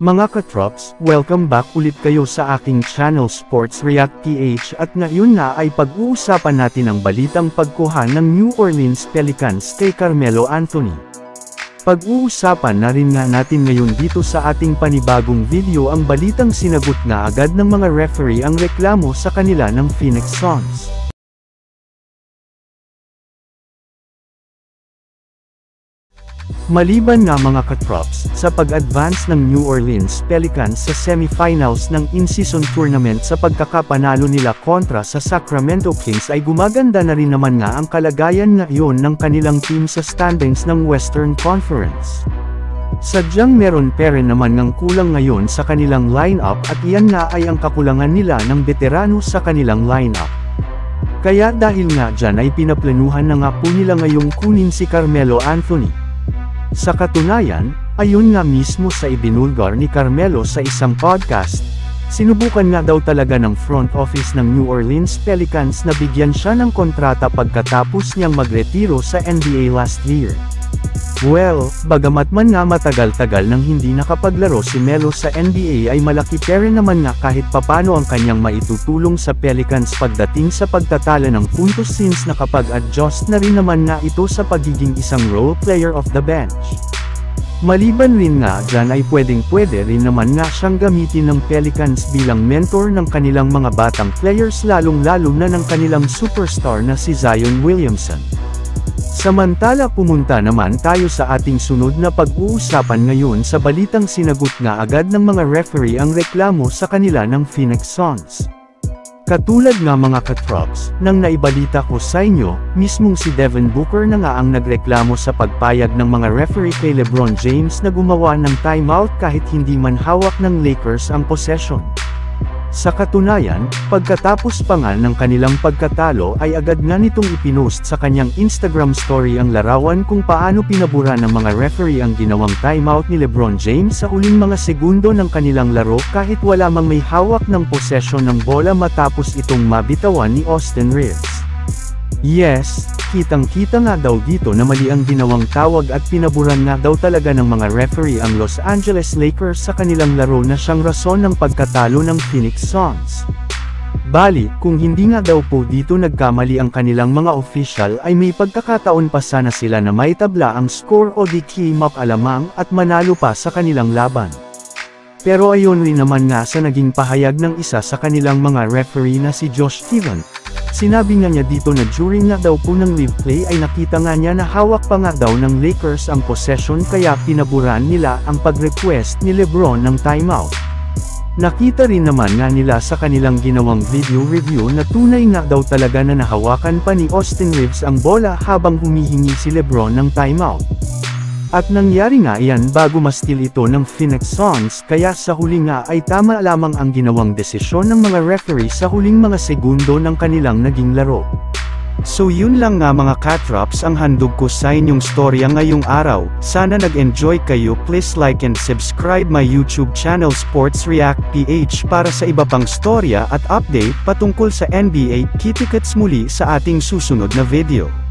Mga katrops, welcome back ulit kayo sa aking channel Sports React PH at ngayon na ay pag-uusapan natin ang balitang pagkuha ng New Orleans Pelicans kay Carmelo Anthony. Pag-uusapan na rin nga natin ngayon dito sa ating panibagong video ang balitang sinagot na agad ng mga referee ang reklamo sa kanila ng Phoenix Suns. Maliban nga mga katrops, sa pag-advance ng New Orleans Pelicans sa semifinals ng in-season tournament sa pagkakapanalo nila kontra sa Sacramento Kings ay gumaganda na rin naman nga ang kalagayan ngayon ng kanilang team sa standings ng Western Conference. Sadyang meron pa rin naman ngang kulang ngayon sa kanilang lineup at iyan nga ay ang kakulangan nila ng veterano sa kanilang lineup. Kaya dahil nga dyan ay pinaplanuhan na nga po nila ngayong kunin si Carmelo Anthony. Sa katunayan, ayon nga mismo sa ibinulgar ni Carmelo sa isang podcast, sinubukan nga daw talaga ng front office ng New Orleans Pelicans na bigyan siya ng kontrata pagkatapos niyang magretiro sa NBA last year. Well, bagamat man nga matagal-tagal nang hindi nakapaglaro si Melo sa NBA ay malaki pa rin naman nga kahit papano ang kanyang maitutulong sa Pelicans pagdating sa pagtatala ng puntos since nakapag-adjust na rin naman nga ito sa pagiging isang role player of the bench. Maliban rin nga dyan ay pwede rin naman nga siyang gamitin ng Pelicans bilang mentor ng kanilang mga batang players lalong-lalo na ng kanilang superstar na si Zion Williamson. Samantala pumunta naman tayo sa ating sunod na pag-uusapan ngayon sa balitang sinagot nga agad ng mga referee ang reklamo sa kanila ng Phoenix Suns. Katulad nga mga katrops, nang naibalita ko sa inyo, mismong si Devin Booker na nga ang nagreklamo sa pagpayag ng mga referee kay LeBron James na gumawa ng timeout kahit hindi man hawak ng Lakers ang possession. Sa katunayan, pagkatapos pa nga ng kanilang pagkatalo ay agad nga nitong ipinost sa kanyang Instagram story ang larawan kung paano pinabura ng mga referee ang ginawang timeout ni LeBron James sa huling mga segundo ng kanilang laro kahit wala mang may hawak ng posesyon ng bola matapos itong mabitawan ni Austin Reeves. Yes, kitang-kita nga daw dito na mali ang ginawang tawag at pinaburan nga daw talaga ng mga referee ang Los Angeles Lakers sa kanilang laro na siyang rason ng pagkatalo ng Phoenix Suns. Bali, kung hindi nga daw po dito nagkamali ang kanilang mga official ay may pagkakataon pa sana sila na maitabla ang score o di key-up alamang at manalo pa sa kanilang laban. Pero ayon rin naman nga sa naging pahayag ng isa sa kanilang mga referee na si Josh Steven. Sinabi nga niya dito na during nga daw po ng live play ay nakita nga niya na hawak pa nga daw ng Lakers ang possession kaya pinaburan nila ang pag-request ni LeBron ng timeout. Nakita rin naman nga nila sa kanilang ginawang video review na tunay nga daw talaga na nahawakan pa ni Austin Reeves ang bola habang humihingi si LeBron ng timeout. At nangyari nga iyan bago ma-steal ito ng Phoenix Suns kaya sa huli nga ay tama lamang ang ginawang desisyon ng mga referee sa huling mga segundo ng kanilang naging laro. So yun lang nga mga katrops ang handog ko sa inyong storya ngayong araw. Sana nag-enjoy kayo. Please like and subscribe my YouTube channel Sports React PH para sa iba pang storya at update patungkol sa NBA. Kita-kits muli sa ating susunod na video.